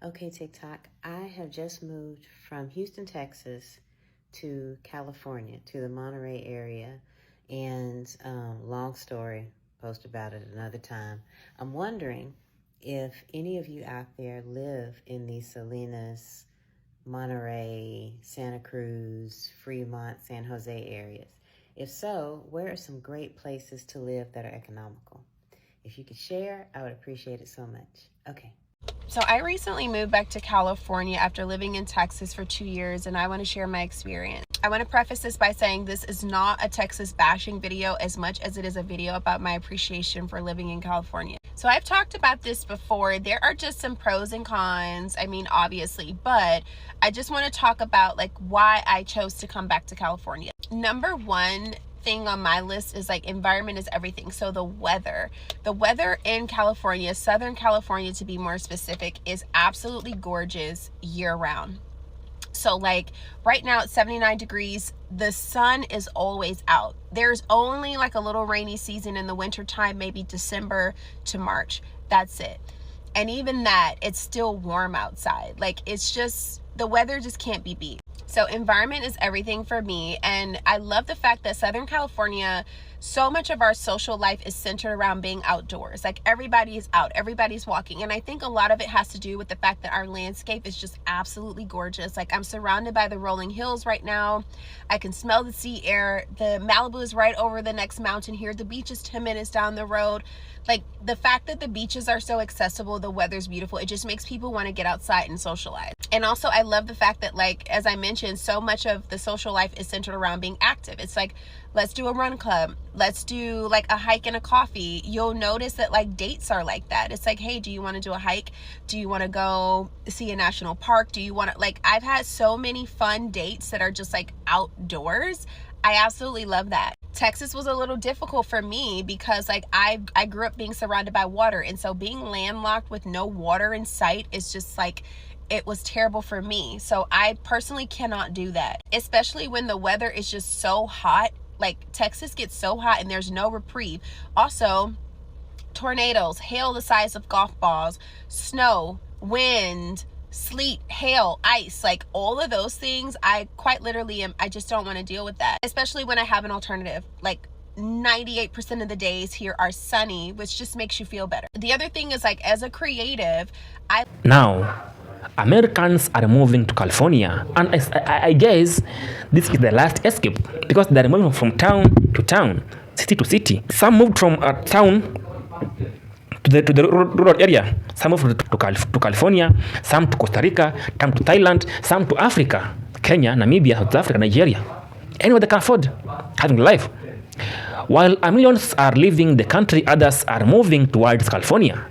Okay, TikTok, I have just moved from Houston, Texas to California, to the Monterey area. And long story, post about it another time. I'm wondering if any of you out there live in the Salinas, Monterey, Santa Cruz, Fremont, San Jose areas. If so, where are some great places to live that are economical? If you could share, I would appreciate it so much. Okay. So I recently moved back to California after living in Texas for 2 years, and I want to share my experience. I want to preface this by saying this is not a Texas bashing video as much as it is a video about my appreciation for living in California. So I've talked about this before. There are just some pros and cons, I mean, obviously, but I just want to talk about like why I chose to come back to California. Number one thing on my list is like environment is everything. So the weather in California, Southern California to be more specific, is absolutely gorgeous year round. So like right now it's 79 degrees. The sun is always out. There's only like a little rainy season in the winter time, maybe December to March. That's it. And even that, it's still warm outside. Like it's just, the weather just can't be beat. So environment is everything for me. And I love the fact that Southern California, so much of our social life is centered around being outdoors. Like everybody is out, everybody's walking. And I think a lot of it has to do with the fact that our landscape is just absolutely gorgeous. Like I'm surrounded by the rolling hills right now. I can smell the sea air. The Malibu is right over the next mountain here. The beach is 10 minutes down the road. Like the fact that the beaches are so accessible, the weather's beautiful, it just makes people want to get outside and socialize. And also I love the fact that, like, as I mentioned, so much of the social life is centered around being active. It's like, let's do a run club, let's do like a hike and a coffee. You'll notice that like dates are like that. It's like, hey, do you want to do a hike? Do you want to go see a national park? Do you want to, like, I've had so many fun dates that are just like outdoors. I absolutely love that. Texas was a little difficult for me because like I grew up being surrounded by water, and so being landlocked with no water in sight is just like, it was terrible for me. So I personally cannot do that, especially when the weather is just so hot. Like Texas gets so hot and there's no reprieve. Also, tornadoes, hail the size of golf balls, snow, wind, sleet, hail, ice, like all of those things, I quite literally I just don't want to deal with that, especially when I have an alternative. Like 98% of the days here are sunny, which just makes you feel better. The other thing is, like, as a creative, Now, Americans are moving to California, and I guess this is the last escape because they're moving from town to town, city to city. Some moved from a town to the rural area. Some moved to California, some to Costa Rica, some to Thailand, some to Africa, Kenya, Namibia, South Africa, Nigeria. Anywhere they can afford having life. While millions are leaving the country, others are moving towards California.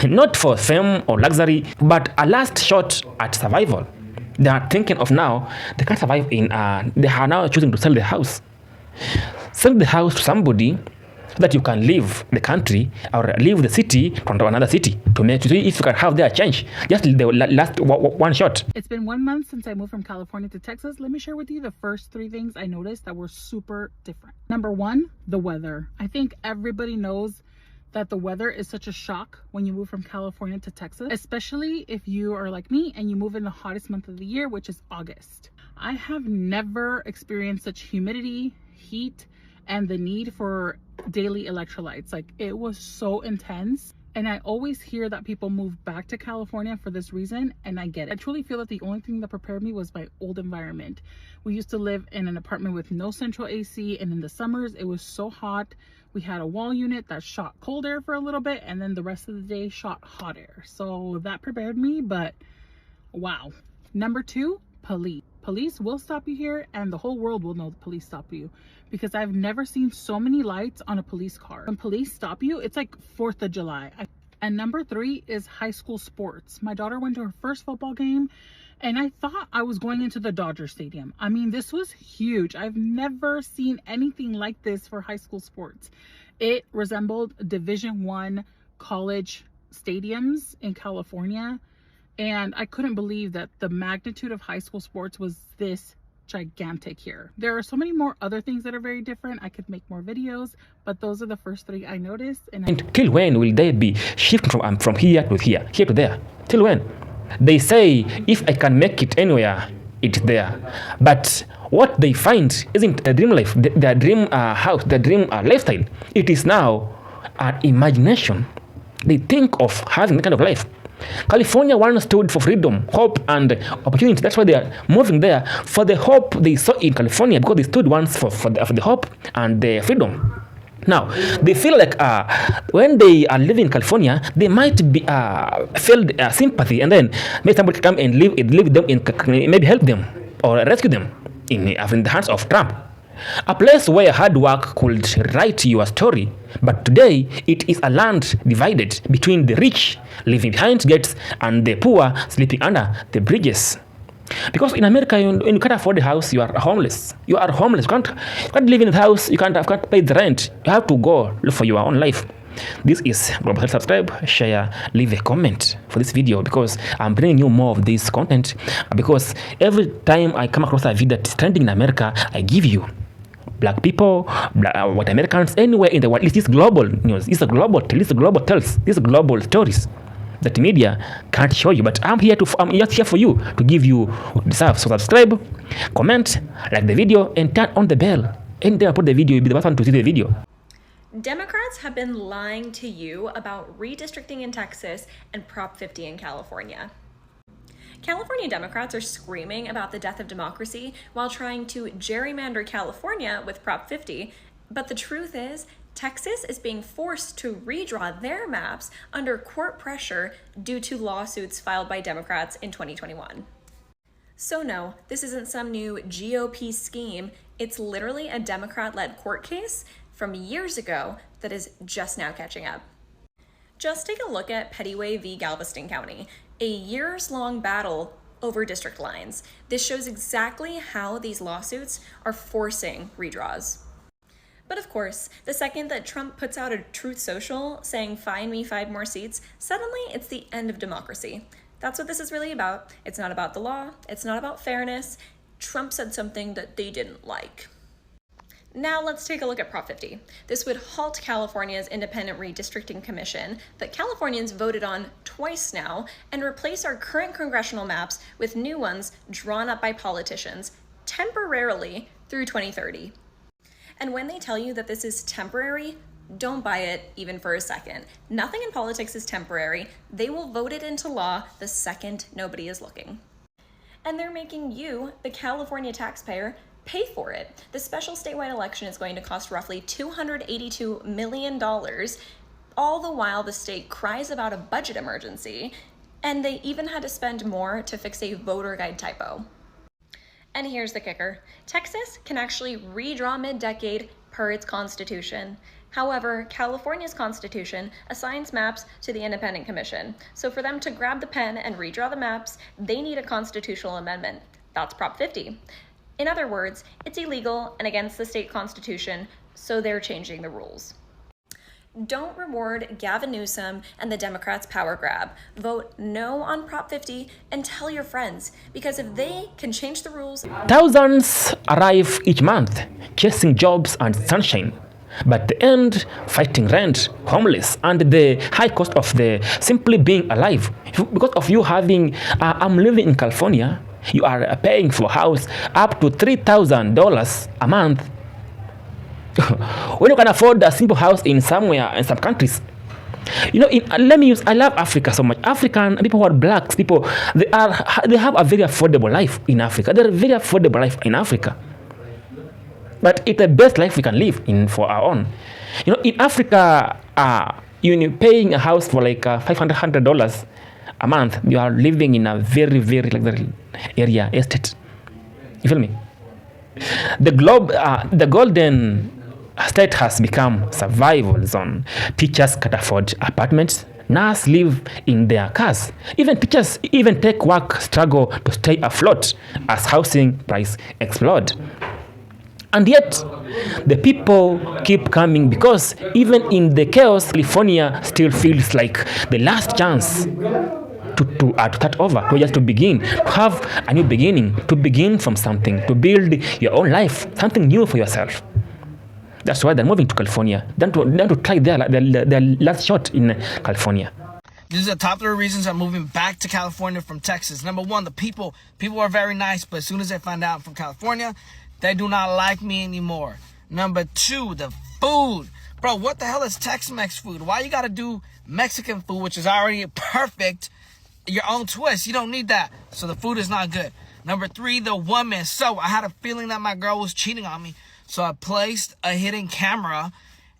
Not for fame or luxury, but a last shot at survival. They are thinking of now, they can't survive they are now choosing to sell the house. Sell the house to somebody so that you can leave the country or leave the city to another city to see if you can have their change. Just the last one shot. It's been 1 month since I moved from California to Texas. Let me share with you the first 3 things I noticed that were super different. Number 1, the weather. I think everybody knows that the weather is such a shock when you move from California to Texas, especially if you are like me and you move in the hottest month of the year, which is August. I have never experienced such humidity, heat, and the need for daily electrolytes. Like, it was so intense. And I always hear that people move back to California for this reason, and I get it. I truly feel that the only thing that prepared me was my old environment. We used to live in an apartment with no central AC, and in the summers it was so hot. We had a wall unit that shot cold air for a little bit, and then the rest of the day shot hot air. So that prepared me, but wow. Number 2, police. Police will stop you here, and the whole world will know the police stop you, because I've never seen so many lights on a police car. When police stop you, it's like 4th of July. And number 3 is high school sports. My daughter went to her first football game, and I thought I was going into the Dodger Stadium. I mean, this was huge. I've never seen anything like this for high school sports. It resembled Division I college stadiums in California. And I couldn't believe that the magnitude of high school sports was this gigantic here. There are so many more other things that are very different. I could make more videos, but those are the first 3 I noticed. And till when will they be shifting from here to here to there? Till when? They say, if I can make it anywhere, it's there. But what they find isn't a dream life, their dream house, their dream lifestyle. It is now an imagination. They think of having that kind of life. California once stood for freedom, hope, and opportunity. That's why they are moving there, for the hope they saw in California, because they stood once for the hope and the freedom. Now, they feel like when they are living in California, they might be feel sympathy, and then maybe somebody come and live with them, maybe help them or rescue them in the hands of Trump. A place where hard work could write your story, but today it is a land divided between the rich living behind gates and the poor sleeping under the bridges. Because in America, when you can't afford a house, you are homeless. You are homeless. You can't live in the house. You can't pay the rent. You have to go look for your own life. This is Global Health. Subscribe, share, leave a comment for this video, because I'm bringing you more of this content. Because every time I come across a video that's trending in America, I give you black people, white Americans, anywhere in the world. It is global news. It's a global tales. These are global stories that the media can't show you. But I'm just here for you, to give you what you deserve. So subscribe, comment, like the video, and turn on the bell. Anytime I put the video, you'll be the first one to see the video. Democrats have been lying to you about redistricting in Texas and Prop 50 in California. California Democrats are screaming about the death of democracy while trying to gerrymander California with Prop 50, but the truth is, Texas is being forced to redraw their maps under court pressure due to lawsuits filed by Democrats in 2021. So no, this isn't some new GOP scheme. It's literally a Democrat-led court case from years ago that is just now catching up. Just take a look at Pettyway v. Galveston County, a years-long battle over district lines. This shows exactly how these lawsuits are forcing redraws. But of course, the second that Trump puts out a Truth Social saying, "Find me 5 more seats," suddenly it's the end of democracy. That's what this is really about. It's not about the law. It's not about fairness. Trump said something that they didn't like. Now let's take a look at Prop 50. This would halt California's independent redistricting commission that Californians voted on twice now, and replace our current congressional maps with new ones drawn up by politicians temporarily through 2030. And when they tell you that this is temporary, don't buy it even for a second. Nothing in politics is temporary. They will vote it into law the second nobody is looking. And they're making you, the California taxpayer, pay for it. The special statewide election is going to cost roughly $282 million, all the while the state cries about a budget emergency, and they even had to spend more to fix a voter guide typo. And here's the kicker. Texas can actually redraw mid-decade per its constitution. However, California's constitution assigns maps to the Independent Commission. So for them to grab the pen and redraw the maps, they need a constitutional amendment. That's Prop 50. In other words, it's illegal and against the state constitution, so they're changing the rules. Don't reward Gavin Newsom and the Democrats' power grab. Vote no on Prop 50 and tell your friends, because if they can change the rules... Thousands arrive each month, chasing jobs and sunshine, but they end fighting rent, homeless, and the high cost of the simply being alive. Because of you having, I'm living in California, you are paying for a house up to $3,000 a month. When you can afford a simple house in some countries. You know, I love Africa so much. African people who are blacks, they have a very affordable life in Africa. They're very affordable life in Africa. But it's the best life we can live in for our own. You know, in Africa, you're paying a house for like $500 a month. You are living in a very, very luxury area, estate. You feel me? The golden state has become survival zone. Teachers can't afford apartments. Nurses live in their cars. Even teachers take work struggle to stay afloat as housing price explode. And yet, the people keep coming, because even in the chaos, California still feels like the last chance to start over, to begin, to have a new beginning, to begin from something, to build your own life, something new for yourself. That's why they're moving to California. Than to try their last shot in California. These are the top 3 reasons I'm moving back to California from Texas. Number 1, the people. People are very nice, but as soon as they find out I'm from California, they do not like me anymore. Number 2, the food. Bro, what the hell is Tex-Mex food? Why you gotta do Mexican food, which is already perfect, your own twist? You don't need that. So the food is not good. Number 3, the woman. So I had a feeling that my girl was cheating on me. So I placed a hidden camera.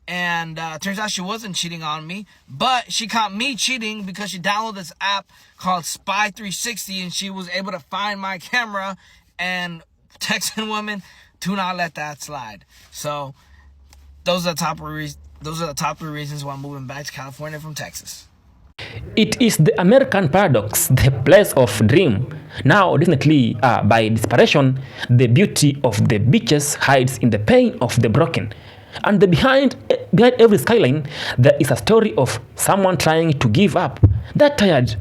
And turns out she wasn't cheating on me, but she caught me cheating because she downloaded this app called Spy 360, and she was able to find my camera. And Texan women, do not let that slide. So those are the top 3 reasons why I'm moving back to California from Texas. It is the American paradox, the place of dream. Now, definitely, by desperation, the beauty of the beaches hides in the pain of the broken. And behind every skyline, there is a story of someone trying to give up. They're tired.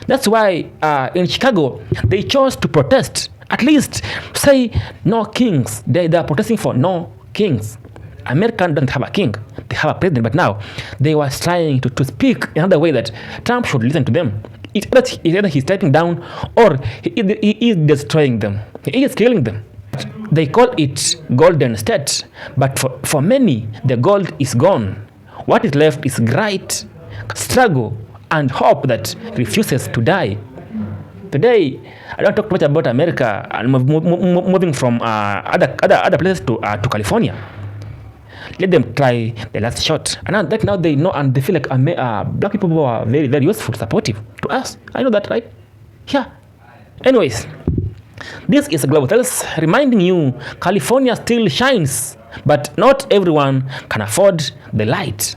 That's why in Chicago, they chose to protest. At least say no kings. They are protesting for no kings. America doesn't have a king. They have a president. But now they were trying to speak in another way that Trump should listen to them. It's either he's stepping down or he is destroying them. He is killing them. They call it Golden State, but for many, the gold is gone. What is left is grit, struggle, and hope that refuses to die. Today, I don't talk much about America and moving from other places to California. Let them try the last shot. And now they know and they feel like black people are very, very useful, supportive to us. I know that, right? Yeah. Anyways. This is Global Tales reminding you California still shines, but not everyone can afford the light.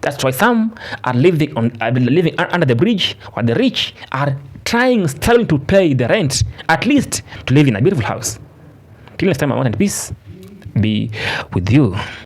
That's why some are living under the bridge, while the rich are struggling to pay the rent, at least to live in a beautiful house. Till next time, I want and peace be with you.